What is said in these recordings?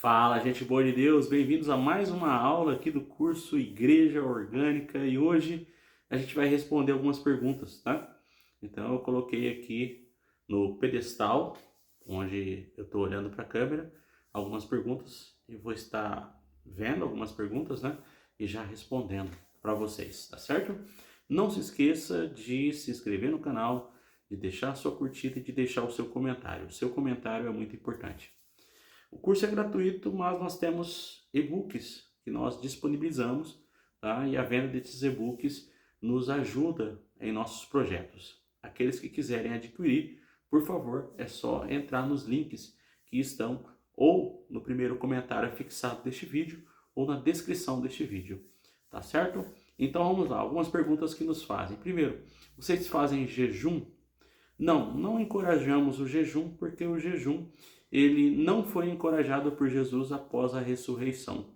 Fala, gente boa de Deus, bem-vindos a mais uma aula aqui do curso Igreja Orgânica e hoje a gente vai responder algumas perguntas, tá? Então eu coloquei aqui no pedestal, onde eu estou olhando para a câmera, algumas perguntas e vou estar vendo algumas perguntas, né? E já respondendo para vocês, tá certo? Não se esqueça de se inscrever no canal, de deixar a sua curtida e de deixar o seu comentário. O seu comentário é muito importante. O curso é gratuito, mas nós temos e-books que nós disponibilizamos, tá? E a venda desses e-books nos ajuda em nossos projetos. Aqueles que quiserem adquirir, por favor, é só entrar nos links que estão ou no primeiro comentário fixado deste vídeo ou na descrição deste vídeo, tá certo? Então vamos lá, algumas perguntas que nos fazem. Primeiro, vocês fazem jejum? Não encorajamos o jejum, porque o jejum ele não foi encorajado por Jesus após a ressurreição,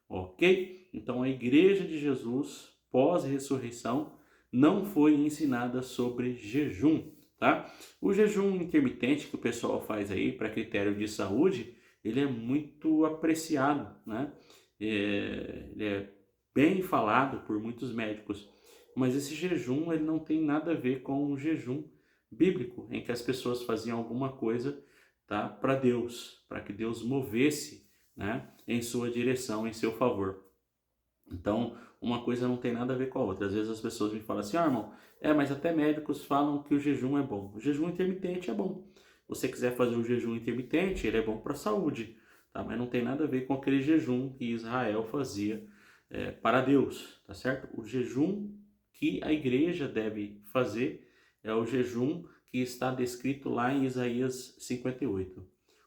ok? Então a igreja de Jesus, pós-ressurreição, não foi ensinada sobre jejum, tá? O jejum intermitente que o pessoal faz aí para critério de saúde, ele é muito apreciado, né? Ele é bem falado por muitos médicos, mas esse jejum ele não tem nada a ver com o jejum bíblico, em que as pessoas faziam alguma coisa, tá, para Deus, para que Deus movesse, né, em sua direção, em seu favor. Então, uma coisa não tem nada a ver com a outra. Às vezes as pessoas me falam assim: irmão, mas até médicos falam que o jejum é bom. O jejum intermitente é bom. Se você quiser fazer um jejum intermitente, ele é bom para a saúde, tá? Mas não tem nada a ver com aquele jejum que Israel fazia para Deus, tá certo? O jejum que a igreja deve fazer é o jejum que está descrito lá em Isaías 58.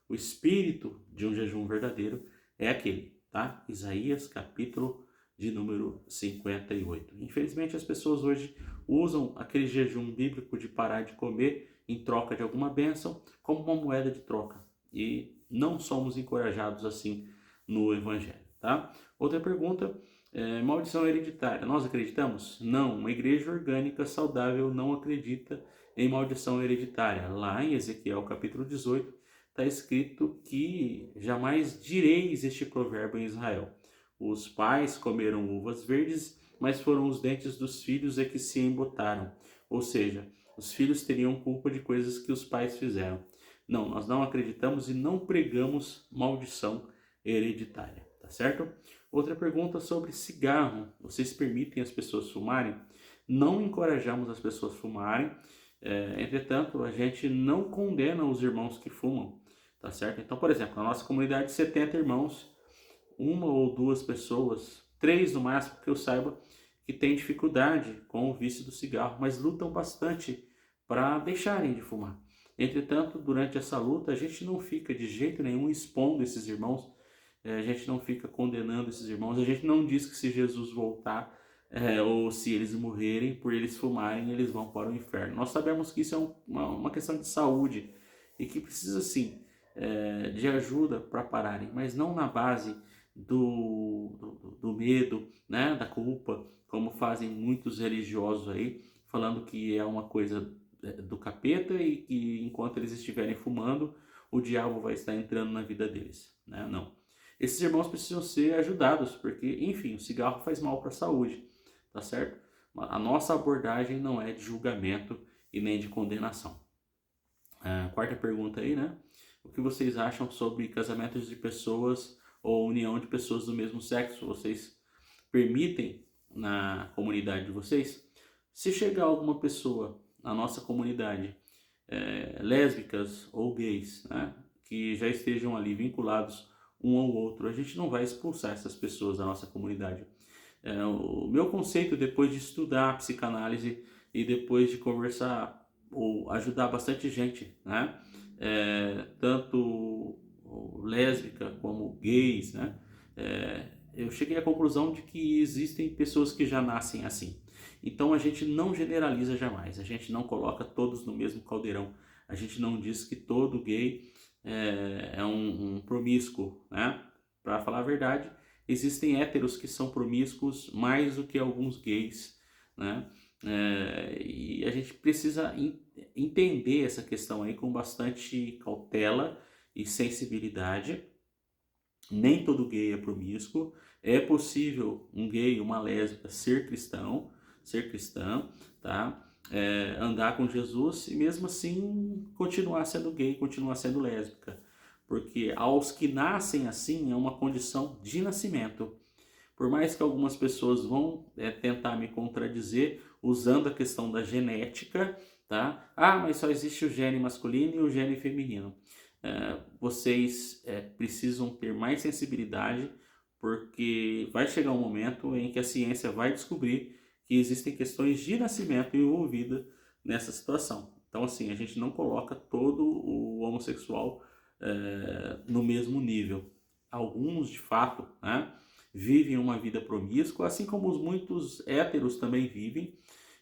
O espírito de um jejum verdadeiro é aquele, tá? Isaías capítulo de número 58. Infelizmente as pessoas hoje usam aquele jejum bíblico de parar de comer em troca de alguma bênção como uma moeda de troca. E não somos encorajados assim no Evangelho, tá? Outra pergunta, maldição hereditária. Nós acreditamos? Não, uma igreja orgânica saudável não acredita em maldição hereditária. Lá em Ezequiel capítulo 18 está escrito que jamais direis este provérbio em Israel: os pais comeram uvas verdes, mas foram os dentes dos filhos que se embotaram. Ou seja, os filhos teriam culpa de coisas que os pais fizeram. Não, nós não acreditamos e não pregamos maldição hereditária, tá certo? Outra pergunta sobre cigarro. Vocês permitem as pessoas fumarem? Não encorajamos as pessoas a fumarem. Entretanto, a gente não condena os irmãos que fumam, tá certo? Então, por exemplo, na nossa comunidade de 70 irmãos, uma ou duas pessoas, três no máximo que eu saiba, que têm dificuldade com o vício do cigarro, mas lutam bastante para deixarem de fumar. Entretanto, durante essa luta, a gente não fica de jeito nenhum expondo esses irmãos, a gente não fica condenando esses irmãos, a gente não diz que se Jesus voltar, ou se eles morrerem por eles fumarem, eles vão para o inferno. Nós sabemos que isso é uma questão de saúde e que precisa sim de ajuda para pararem, mas não na base do medo, né, da culpa, como fazem muitos religiosos aí, falando que é uma coisa do capeta e que enquanto eles estiverem fumando, o diabo vai estar entrando na vida deles, né? Não. Esses irmãos precisam ser ajudados, porque, enfim, o cigarro faz mal para a saúde, tá certo? A nossa abordagem não é de julgamento e nem de condenação. Quarta pergunta aí, né? O que vocês acham sobre casamentos de pessoas ou união de pessoas do mesmo sexo? Vocês permitem na comunidade de vocês? Se chegar alguma pessoa na nossa comunidade, lésbicas ou gays, né, que já estejam ali vinculados um ao outro, a gente não vai expulsar essas pessoas da nossa comunidade. O meu conceito, depois de estudar a psicanálise e depois de conversar ou ajudar bastante gente, né, tanto lésbica como gays, né, eu cheguei à conclusão de que existem pessoas que já nascem assim. Então a gente não generaliza jamais, a gente não coloca todos no mesmo caldeirão, a gente não diz que todo gay é um promíscuo, né? Para falar a verdade, existem héteros que são promíscuos mais do que alguns gays, né? E a gente precisa entender essa questão aí com bastante cautela e sensibilidade, Nem todo gay é promíscuo. É possível um gay e uma lésbica ser cristão, ser cristã, tá? Andar com Jesus e mesmo assim continuar sendo gay, continuar sendo lésbica. Porque aos que nascem assim é uma condição de nascimento. Por mais que algumas pessoas vão tentar me contradizer usando a questão da genética, tá? Ah, mas só existe o gene masculino e o gene feminino. Vocês precisam ter mais sensibilidade, porque vai chegar um momento em que a ciência vai descobrir que existem questões de nascimento envolvidas nessa situação. Então, assim, a gente não coloca todo o homossexual no mesmo nível. Alguns, de fato, né, vivem uma vida promíscua, assim como os muitos héteros também vivem.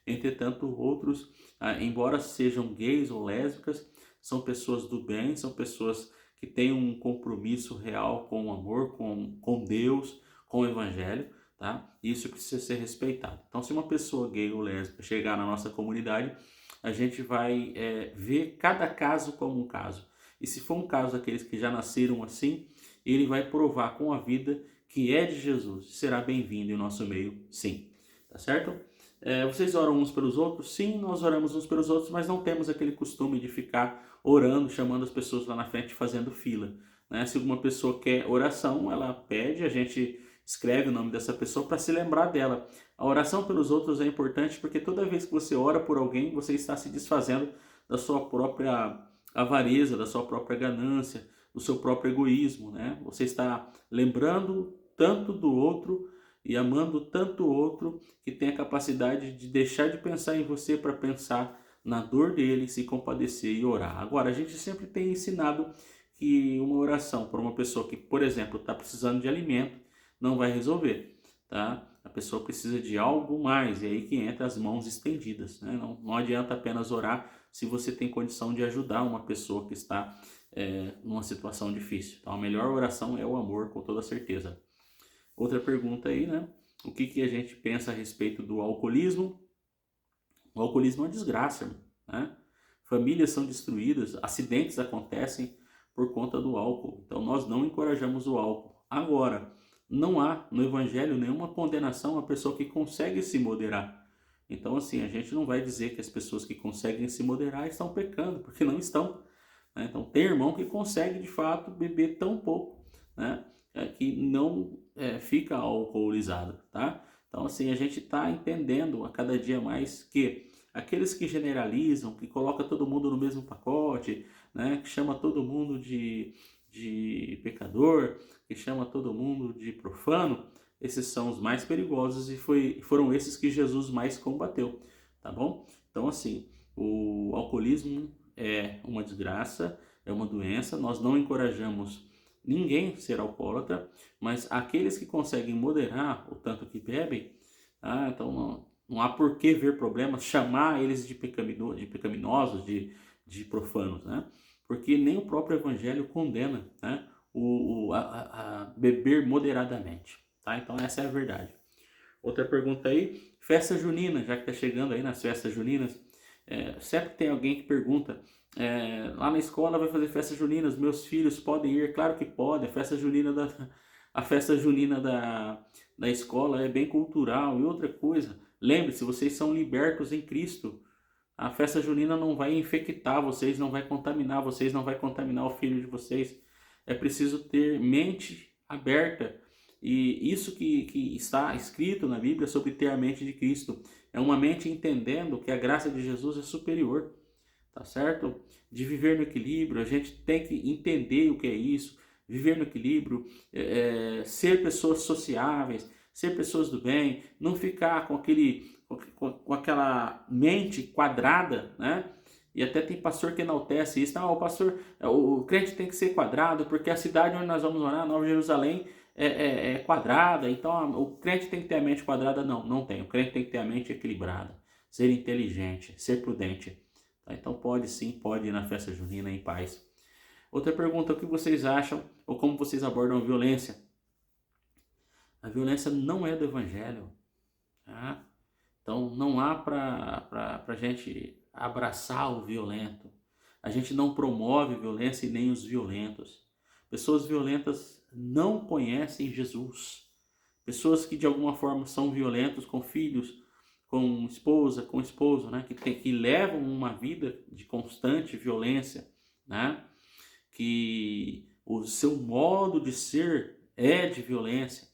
Entretanto, outros, embora sejam gays ou lésbicas, são pessoas do bem, são pessoas que têm um compromisso real com o amor, com Deus, com o Evangelho, tá? Isso precisa ser respeitado. Então, se uma pessoa gay ou lésbica chegar na nossa comunidade, a gente vai ver cada caso como um caso. E se for um caso daqueles que já nasceram assim, ele vai provar com a vida que é de Jesus. Será bem-vindo em nosso meio, sim. Tá certo? Vocês oram uns pelos outros? Sim, nós oramos uns pelos outros, mas não temos aquele costume de ficar orando, chamando as pessoas lá na frente, fazendo fila, né? Se alguma pessoa quer oração, ela pede, a gente escreve o nome dessa pessoa para se lembrar dela. A oração pelos outros é importante porque toda vez que você ora por alguém, você está se desfazendo da sua própria avareza, da sua própria ganância, do seu próprio egoísmo, né? Você está lembrando tanto do outro e amando tanto o outro que tem a capacidade de deixar de pensar em você para pensar na dor dele, se compadecer e orar. Agora, a gente sempre tem ensinado que uma oração para uma pessoa que, por exemplo, está precisando de alimento, não vai resolver, tá? A pessoa precisa de algo mais, e aí que entra as mãos estendidas, né? Não adianta apenas orar se você tem condição de ajudar uma pessoa que está numa situação difícil. Então, a melhor oração é o amor, com toda certeza. Outra pergunta aí, né? O que a gente pensa a respeito do alcoolismo? O alcoolismo é uma desgraça, né? Famílias são destruídas, acidentes acontecem por conta do álcool. Então nós não encorajamos o álcool. Agora, não há no Evangelho nenhuma condenação à pessoa que consegue se moderar. Então, assim, a gente não vai dizer que as pessoas que conseguem se moderar estão pecando, porque não estão, né? Então, tem irmão que consegue de fato beber tão pouco, né? Que não fica alcoolizado, tá? Então, assim, a gente está entendendo a cada dia mais que aqueles que generalizam, que colocam todo mundo no mesmo pacote, né? Que chama todo mundo de pecador, que chama todo mundo de profano, esses são os mais perigosos e foram esses que Jesus mais combateu, tá bom? Então, assim, o alcoolismo é uma desgraça, é uma doença, nós não encorajamos ninguém ser alcoólatra, mas aqueles que conseguem moderar o tanto que bebem, então não há por que ver problemas, chamar eles de pecaminosos, de profanos, né? Porque nem o próprio Evangelho condena, né, a beber moderadamente, tá? Então essa é a verdade. Outra pergunta aí, festa junina, já que está chegando aí nas festas juninas, sempre tem alguém que pergunta, lá na escola vai fazer festa junina, os meus filhos podem ir? Claro que podem, a festa junina da escola é bem cultural. E outra coisa, lembre-se, vocês são libertos em Cristo. A festa junina não vai infectar vocês, não vai contaminar vocês, não vai contaminar o filho de vocês. É preciso ter mente aberta. E isso que está escrito na Bíblia sobre ter a mente de Cristo. É uma mente entendendo que a graça de Jesus é superior, tá certo? De viver no equilíbrio, a gente tem que entender o que é isso. Viver no equilíbrio, ser pessoas sociáveis, ser pessoas do bem, não ficar com aquela mente quadrada, né? E até tem pastor que enaltece isso. Não, o crente tem que ser quadrado, porque a cidade onde nós vamos orar, Nova Jerusalém, é quadrada, então o crente tem que ter a mente quadrada. Não, não tem. O crente tem que ter a mente equilibrada, ser inteligente, ser prudente. Tá? Então pode sim, pode ir na festa junina em paz. Outra pergunta, o que vocês acham ou como vocês abordam a violência? A violência não é do Evangelho, tá? Então não há para a gente abraçar o violento. A gente não promove violência e nem os violentos. Pessoas violentas não conhecem Jesus. Pessoas que de alguma forma são violentos com filhos, com esposa, com esposo, né? Que levam uma vida de constante violência, né? Que o seu modo de ser é de violência.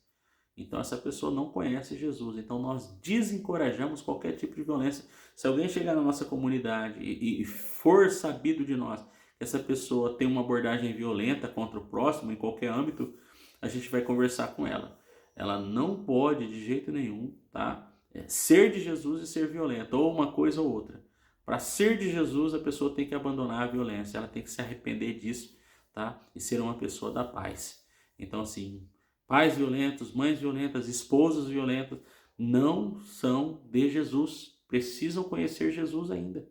Então essa pessoa não conhece Jesus. Então nós desencorajamos qualquer tipo de violência. Se alguém chegar na nossa comunidade e for sabido de nós que essa pessoa tem uma abordagem violenta contra o próximo em qualquer âmbito, a gente vai conversar com ela. Ela não pode de jeito nenhum, tá? Ser de Jesus e ser violenta, ou uma coisa ou outra. Para ser de Jesus, a pessoa tem que abandonar a violência, ela tem que se arrepender disso, tá? E ser uma pessoa da paz. Então assim, pais violentos, mães violentas, esposas violentas, não são de Jesus. Precisam conhecer Jesus ainda.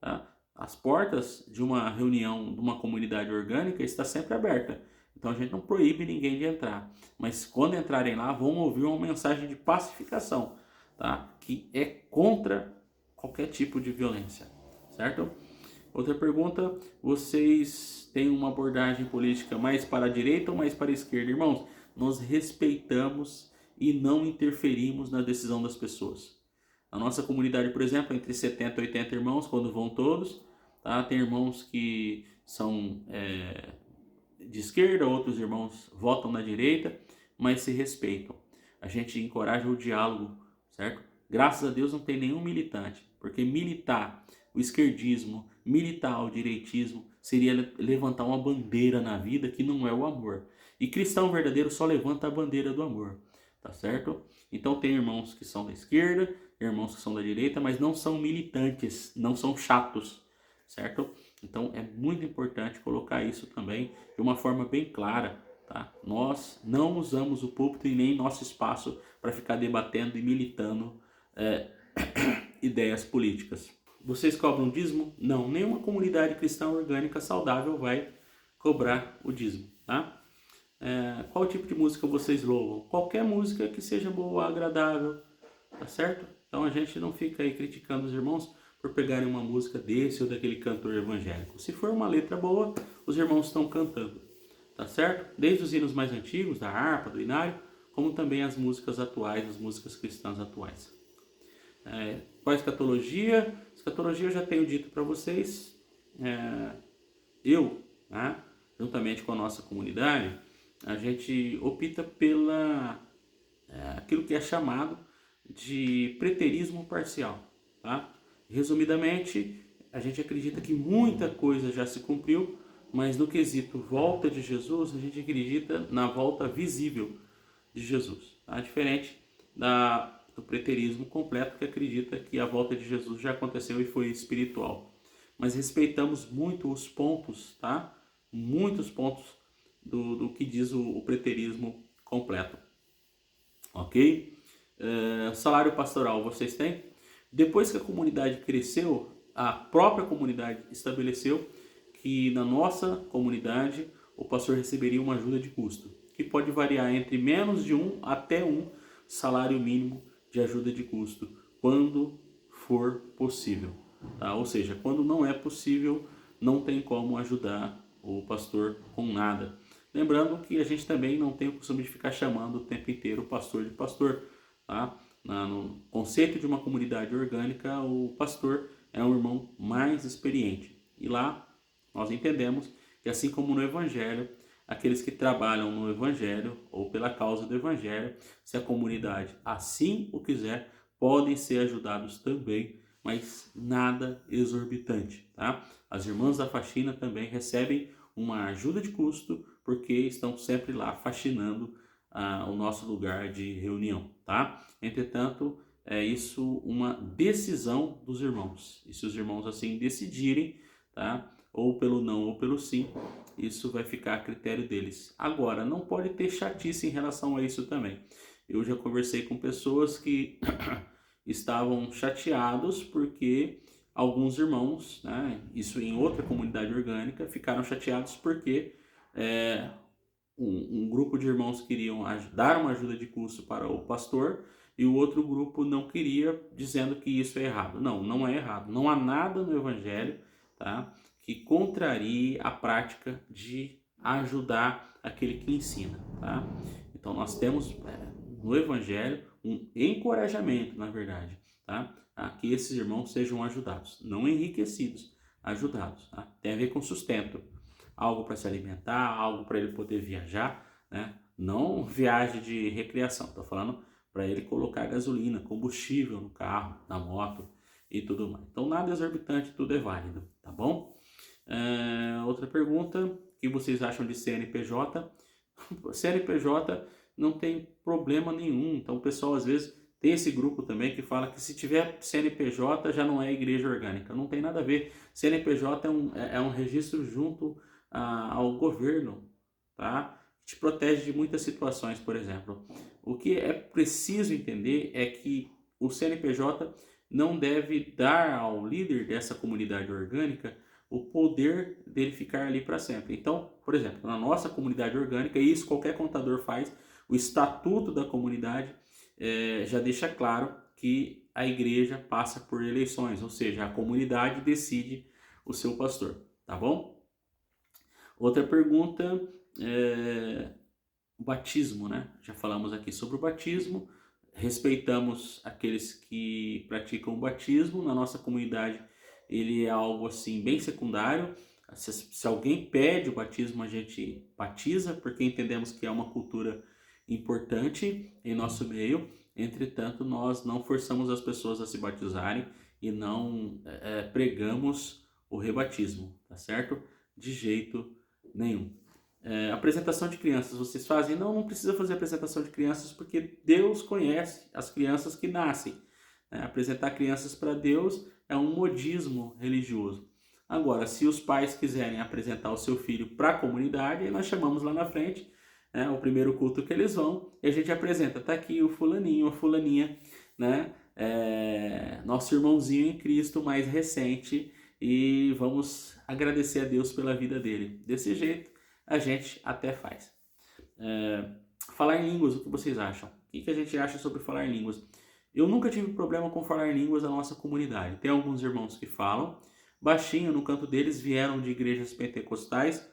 Tá? As portas de uma reunião, de uma comunidade orgânica, está sempre aberta. Então a gente não proíbe ninguém de entrar. Mas quando entrarem lá, vão ouvir uma mensagem de pacificação, tá? Que é contra qualquer tipo de violência. Certo? Outra pergunta, vocês têm uma abordagem política mais para a direita ou mais para a esquerda? Irmãos, nós respeitamos e não interferimos na decisão das pessoas. A nossa comunidade, por exemplo, é entre 70 e 80 irmãos, quando vão todos, tá? Tem irmãos que são de esquerda, outros irmãos votam na direita, mas se respeitam. A gente encoraja o diálogo, certo? Graças a Deus não tem nenhum militante, porque militar o esquerdismo, militar o direitismo, seria levantar uma bandeira na vida que não é o amor. E cristão verdadeiro só levanta a bandeira do amor, tá certo? Então tem irmãos que são da esquerda, irmãos que são da direita, mas não são militantes, não são chatos, certo? Então é muito importante colocar isso também de uma forma bem clara, tá? Nós não usamos o púlpito e nem nosso espaço para ficar debatendo e militando ideias políticas. Vocês cobram dízimo? Não, nenhuma comunidade cristã orgânica saudável vai cobrar o dízimo, tá? Qual tipo de música vocês louvam? Qualquer música que seja boa, agradável, tá certo? Então a gente não fica aí criticando os irmãos por pegarem uma música desse ou daquele cantor evangélico. Se for uma letra boa, os irmãos estão cantando, tá certo? Desde os hinos mais antigos, da harpa, do inário, como também as músicas atuais, as músicas cristãs atuais. Qual a escatologia? Escatologia eu já tenho dito para vocês. Eu, né, juntamente com a nossa comunidade, a gente opta pela aquilo que é chamado de preterismo parcial, tá? Resumidamente, a gente acredita que muita coisa já se cumpriu, mas no quesito volta de Jesus, a gente acredita na volta visível de Jesus, tá? Diferente do preterismo completo, que acredita que a volta de Jesus já aconteceu e foi espiritual. Mas respeitamos muito os pontos, tá? Muitos pontos do que diz o preterismo completo. Ok? Salário pastoral vocês têm? Depois que a comunidade cresceu, a própria comunidade estabeleceu que na nossa comunidade o pastor receberia uma ajuda de custo, que pode variar entre menos de 1 até 1 salário mínimo de ajuda de custo, quando for possível. Tá? Ou seja, quando não é possível, não tem como ajudar o pastor com nada. Lembrando que a gente também não tem o costume de ficar chamando o tempo inteiro o pastor de pastor. Tá? No conceito de uma comunidade orgânica, o pastor é um irmão mais experiente. E lá nós entendemos que, assim como no Evangelho, aqueles que trabalham no Evangelho ou pela causa do Evangelho, se a comunidade assim o quiser, podem ser ajudados também, mas nada exorbitante. Tá? As irmãs da faxina também recebem uma ajuda de custo, porque estão sempre lá faxinando o nosso lugar de reunião, tá? Entretanto, é isso uma decisão dos irmãos. E se os irmãos assim decidirem, tá? Ou pelo não ou pelo sim, isso vai ficar a critério deles. Agora, não pode ter chatice em relação a isso também. Eu já conversei com pessoas que estavam chateados porque alguns irmãos, né, isso em outra comunidade orgânica, ficaram chateados porque um grupo de irmãos queriam dar uma ajuda de custo para o pastor e o outro grupo não queria, dizendo que isso é errado. Não, não é errado. Não há nada no Evangelho, tá, que contrarie a prática de ajudar aquele que ensina, tá? Então nós temos no Evangelho um encorajamento, na verdade, tá? A que esses irmãos sejam ajudados, não enriquecidos, ajudados, tá? Tem a ver com sustento, algo para se alimentar, algo para ele poder viajar, né? Não viagem de recreação, estou falando para ele colocar gasolina, combustível no carro, na moto e tudo mais. Então nada exorbitante, tudo é válido, tá bom? Outra pergunta, o que vocês acham de CNPJ? CNPJ não tem problema nenhum, então o pessoal às vezes tem esse grupo também que fala que se tiver CNPJ já não é igreja orgânica. Não tem nada a ver. CNPJ é um registro junto ao governo, tá? Te protege de muitas situações, por exemplo. O que é preciso entender é que o CNPJ não deve dar ao líder dessa comunidade orgânica o poder dele ficar ali para sempre. Então, por exemplo, na nossa comunidade orgânica, e isso qualquer contador faz, o estatuto da comunidade já deixa claro que a igreja passa por eleições, ou seja, a comunidade decide o seu pastor, tá bom? Outra pergunta, o batismo, né? Já falamos aqui sobre o batismo, respeitamos aqueles que praticam o batismo, na nossa comunidade ele é algo assim bem secundário. Se alguém pede o batismo, a gente batiza, porque entendemos que é uma cultura importante em nosso meio. Entretanto, nós não forçamos as pessoas a se batizarem e não pregamos o rebatismo, tá certo? De jeito nenhum. Apresentação de crianças, vocês fazem? Não precisa fazer apresentação de crianças, porque Deus conhece as crianças que nascem. Apresentar crianças para Deus é um modismo religioso. Agora, se os pais quiserem apresentar o seu filho para a comunidade, aí nós chamamos lá na frente, o primeiro culto que eles vão, e a gente apresenta, tá aqui o fulaninho, a fulaninha, né? Nosso irmãozinho em Cristo mais recente, e vamos agradecer a Deus pela vida dele. Desse jeito, a gente até faz. Falar em línguas, o que vocês acham? O que a gente acha sobre falar em línguas? Eu nunca tive problema com falar em línguas na nossa comunidade. Tem alguns irmãos que falam baixinho no canto deles, vieram de igrejas pentecostais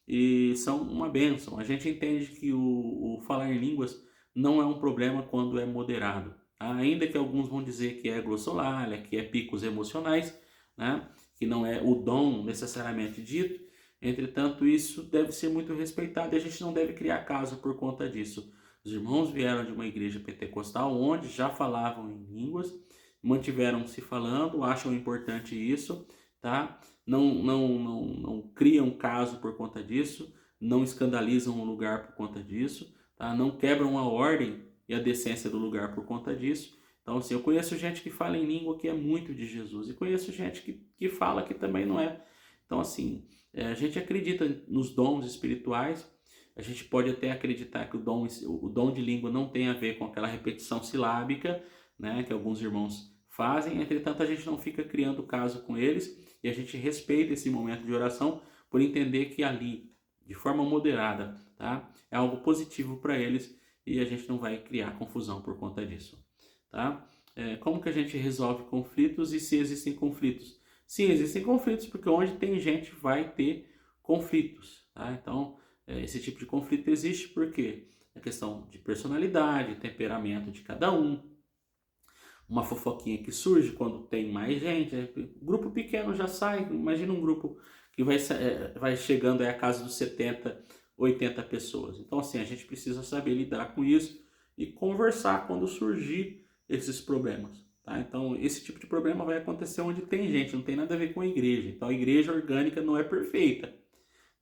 e são uma bênção. A gente entende que o falar em línguas não é um problema quando é moderado. Ainda que alguns vão dizer que é glossolalia, que é picos emocionais, né? Que não é o dom necessariamente dito. Entretanto, isso deve ser muito respeitado e a gente não deve criar caso por conta disso. Os irmãos vieram de uma igreja pentecostal onde já falavam em línguas, mantiveram-se falando, acham importante isso, tá? Não criam caso por conta disso, não escandalizam o lugar por conta disso, tá? Não quebram a ordem e a decência do lugar por conta disso. Então, assim, eu conheço gente que fala em língua que é muito de Jesus e conheço gente que fala que também não é. Então, assim, a gente acredita nos dons espirituais. A gente pode até acreditar que o dom de língua não tem a ver com aquela repetição silábica, né, que alguns irmãos fazem. Entretanto, a gente não fica criando caso com eles e a gente respeita esse momento de oração por entender que ali, de forma moderada, tá, é algo positivo para eles e a gente não vai criar confusão por conta disso. Tá? Como que a gente resolve conflitos e se existem conflitos? Sim, existem conflitos, porque onde tem gente vai ter conflitos. Tá? Então, esse tipo de conflito existe porque é questão de personalidade, temperamento de cada um, uma fofoquinha que surge quando tem mais gente, grupo pequeno já sai, imagina um grupo que vai chegando a casa dos 70, 80 pessoas. Então, assim, a gente precisa saber lidar com isso e conversar quando surgir esses problemas. Tá? Então, esse tipo de problema vai acontecer onde tem gente, não tem nada a ver com a igreja. Então, a igreja orgânica não é perfeita.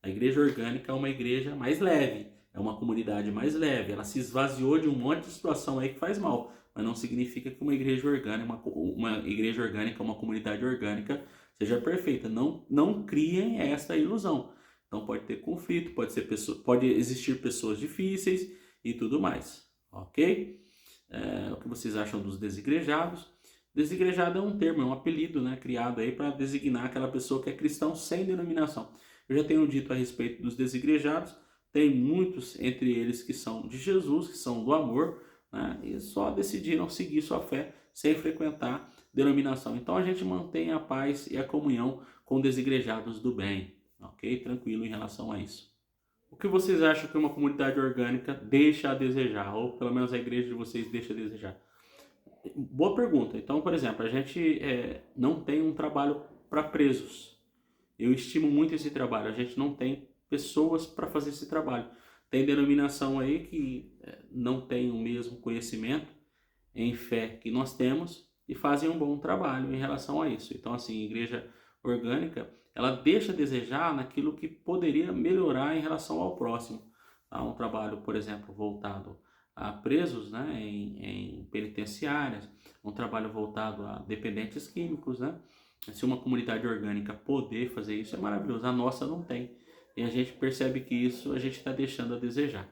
A igreja orgânica é uma igreja mais leve, é uma comunidade mais leve. Ela se esvaziou de um monte de situação aí que faz mal, mas não significa que uma igreja orgânica, uma comunidade orgânica seja perfeita. Não criem essa ilusão. Então pode ter conflito, pode existir pessoas difíceis e tudo mais, ok? O que vocês acham dos desigrejados? Desigrejado é um termo, é um apelido, né, criado aí para designar aquela pessoa que é cristão sem denominação. Eu já tenho dito a respeito dos desigrejados, tem muitos entre eles que são de Jesus, que são do amor, né, e só decidiram seguir sua fé sem frequentar denominação. Então a gente mantém a paz e a comunhão com desigrejados do bem, ok? Tranquilo em relação a isso. O que vocês acham que uma comunidade orgânica deixa a desejar? Ou pelo menos a igreja de vocês deixa a desejar? Boa pergunta. Então, por exemplo, a gente não tem um trabalho para presos. Eu estimo muito esse trabalho. A gente não tem pessoas para fazer esse trabalho. Tem denominação aí que não tem o mesmo conhecimento em fé que nós temos e fazem um bom trabalho em relação a isso. Então, assim, a igreja orgânica, ela deixa a desejar naquilo que poderia melhorar em relação ao próximo. Há um trabalho, por exemplo, voltado a presos, né, em penitenciárias, um trabalho voltado a dependentes químicos, né? Se uma comunidade orgânica poder fazer isso, é maravilhoso. A nossa não tem. E a gente percebe que isso a gente está deixando a desejar,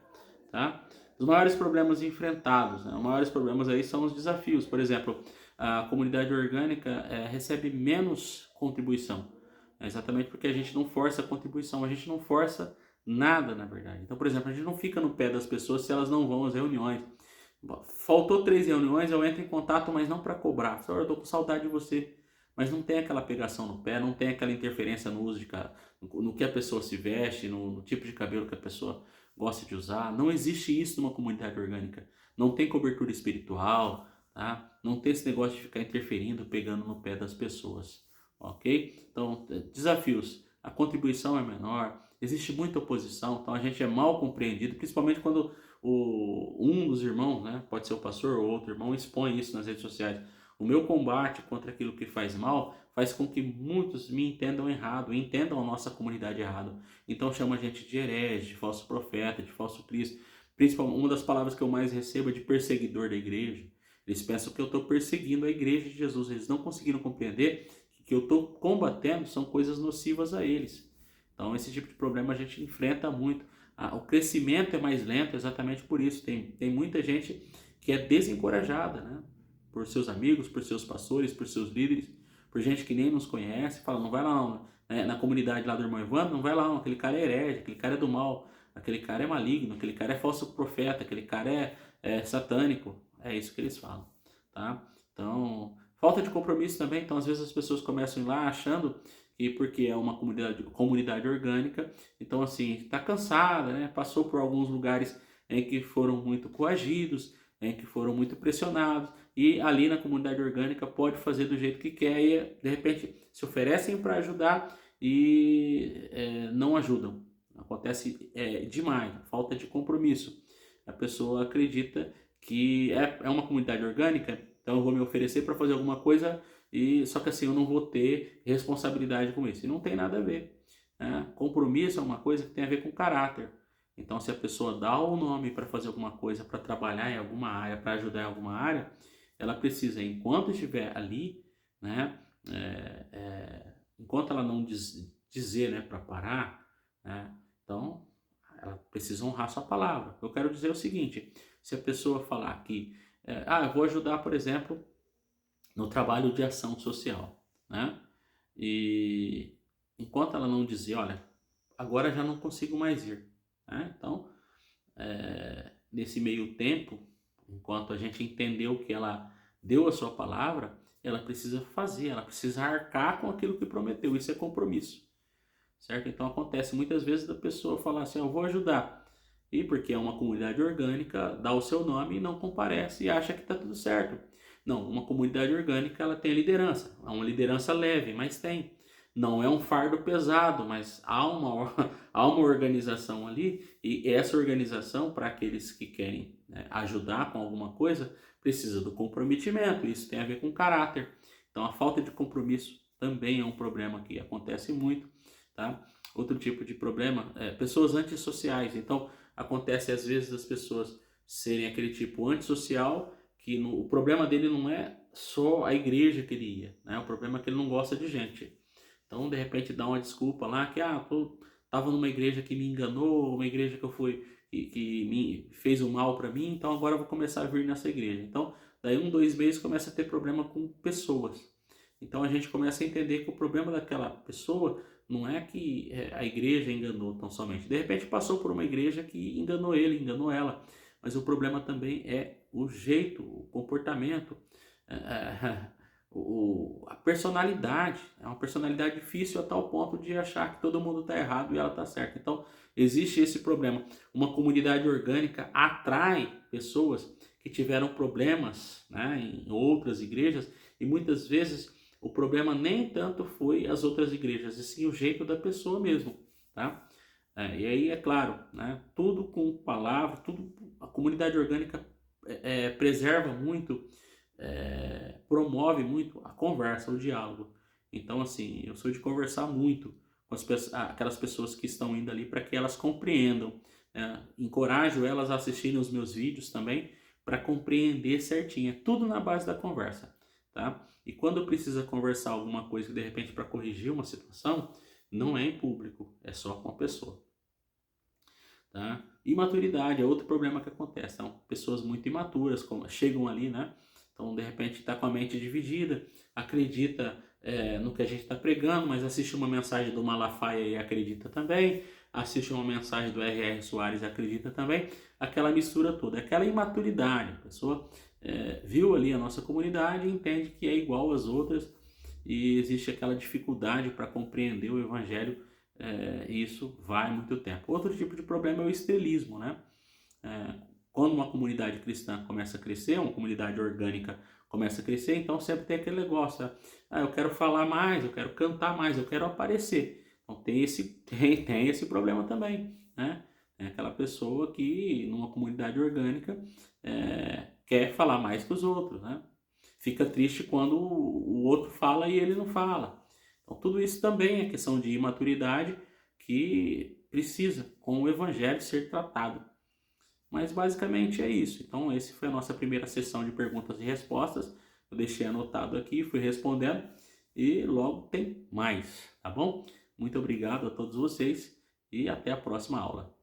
tá? Os maiores problemas enfrentados, né? Os maiores problemas aí são os desafios. Por exemplo, a comunidade orgânica recebe menos contribuição. É exatamente porque a gente não força a contribuição, a gente não força nada, na verdade. Então, por exemplo, a gente não fica no pé das pessoas se elas não vão às reuniões. Faltou 3 reuniões, eu entro em contato, mas não para cobrar. Só, eu estou com saudade de você. Mas não tem aquela pegação no pé, não tem aquela interferência no uso no que a pessoa se veste, no tipo de cabelo que a pessoa gosta de usar. Não existe isso numa comunidade orgânica. Não tem cobertura espiritual, tá? Não tem esse negócio de ficar interferindo, pegando no pé das pessoas, ok? Então, desafios. A contribuição é menor, existe muita oposição, então a gente é mal compreendido, principalmente quando um dos irmãos, né, pode ser o pastor ou outro irmão, expõe isso nas redes sociais. O meu combate contra aquilo que faz mal faz com que muitos me entendam errado, entendam a nossa comunidade errado. Então chama a gente de herege, de falso profeta, de falso Cristo. Principalmente, uma das palavras que eu mais recebo é de perseguidor da igreja. Eles pensam que eu estou perseguindo a igreja de Jesus. Eles não conseguiram compreender que o que eu estou combatendo são coisas nocivas a eles. Então esse tipo de problema a gente enfrenta muito. O crescimento é mais lento exatamente por isso. Tem muita gente que é desencorajada, né? Por seus amigos, por seus pastores, por seus líderes, por gente que nem nos conhece, fala, não vai lá não, né? Na comunidade lá do irmão Evandro, não vai lá não, aquele cara é herege, aquele cara é do mal, aquele cara é maligno, aquele cara é falso profeta, aquele cara é satânico, é isso que eles falam, tá? Então, falta de compromisso também, então às vezes as pessoas começam a ir lá achando que porque é uma comunidade orgânica, então assim, está cansada, né? Passou por alguns lugares em que foram muito coagidos, em que foram muito pressionados, e ali na comunidade orgânica pode fazer do jeito que quer e de repente se oferecem para ajudar e não ajudam. Acontece demais, falta de compromisso. A pessoa acredita que é uma comunidade orgânica, então eu vou me oferecer para fazer alguma coisa e só que assim eu não vou ter responsabilidade com isso. E não tem nada a ver, né? Compromisso é uma coisa que tem a ver com caráter. Então, se a pessoa dá o nome para fazer alguma coisa, para trabalhar em alguma área, para ajudar em alguma área, ela precisa, enquanto estiver ali, né, enquanto ela não dizer, né, para parar, né, então ela precisa honrar sua palavra. Eu quero dizer o seguinte: se a pessoa falar que, eu vou ajudar, por exemplo, no trabalho de ação social, né, e enquanto ela não dizer, olha, agora já não consigo mais ir, né, então nesse meio tempo, enquanto a gente entendeu que ela deu a sua palavra, ela precisa fazer, ela precisa arcar com aquilo que prometeu. Isso é compromisso, certo? Então acontece muitas vezes da pessoa falar assim, eu vou ajudar, e porque é uma comunidade orgânica, dá o seu nome e não comparece e acha que está tudo certo. Não, uma comunidade orgânica ela tem liderança, é uma liderança leve, mas tem. Não é um fardo pesado, mas há uma organização ali, e essa organização, para aqueles que querem, né, ajudar com alguma coisa, precisa do comprometimento, isso tem a ver com caráter. Então a falta de compromisso também é um problema que acontece muito, tá? Outro tipo de problema é pessoas antissociais. Então acontece às vezes as pessoas serem aquele tipo antissocial, que o problema dele não é só a igreja que ele ia, né? O problema é que ele não gosta de gente. Então, de repente, dá uma desculpa lá que, tava numa igreja que me enganou, uma igreja que eu fui, que me fez o mal para mim, então agora eu vou começar a vir nessa igreja. Então, daí 1, 2 meses começa a ter problema com pessoas. Então a gente começa a entender que o problema daquela pessoa não é que a igreja enganou tão somente. De repente passou por uma igreja que enganou ele, enganou ela. Mas o problema também é o jeito, o comportamento, a personalidade. É uma personalidade difícil a tal ponto de achar que todo mundo está errado e ela está certa. Então existe esse problema. Uma comunidade orgânica atrai pessoas que tiveram problemas, né, em outras igrejas, e muitas vezes o problema nem tanto foi as outras igrejas, e sim o jeito da pessoa mesmo, tá? E aí, é claro, né, tudo com palavra, tudo, a comunidade orgânica preserva muito, promove muito a conversa, o diálogo. Então, assim, eu sou de conversar muito com aquelas pessoas que estão indo ali para que elas compreendam. Né? Encorajo elas a assistirem os meus vídeos também para compreender certinho. É tudo na base da conversa, tá? E quando precisa conversar alguma coisa, de repente para corrigir uma situação, não é em público, é só com a pessoa. Tá? Imaturidade é outro problema que acontece. São pessoas muito imaturas, como chegam ali, né? Então, de repente, está com a mente dividida, acredita no que a gente está pregando, mas assiste uma mensagem do Malafaia e acredita também, assiste uma mensagem do R.R. Soares e acredita também, aquela mistura toda, aquela imaturidade. A pessoa viu ali a nossa comunidade e entende que é igual às outras e existe aquela dificuldade para compreender o Evangelho. Isso vai muito tempo. Outro tipo de problema é o estelismo, né? Quando uma comunidade cristã começa a crescer, uma comunidade orgânica começa a crescer, então sempre tem aquele negócio, eu quero falar mais, eu quero cantar mais, eu quero aparecer. Então tem esse problema também, né? É aquela pessoa que numa comunidade orgânica quer falar mais que os outros, né? Fica triste quando o outro fala e ele não fala. Então tudo isso também é questão de imaturidade que precisa, com o evangelho, ser tratado. Mas basicamente é isso. Então esse foi a nossa primeira sessão de perguntas e respostas. Eu deixei anotado aqui, fui respondendo e logo tem mais, tá bom? Muito obrigado a todos vocês e até a próxima aula.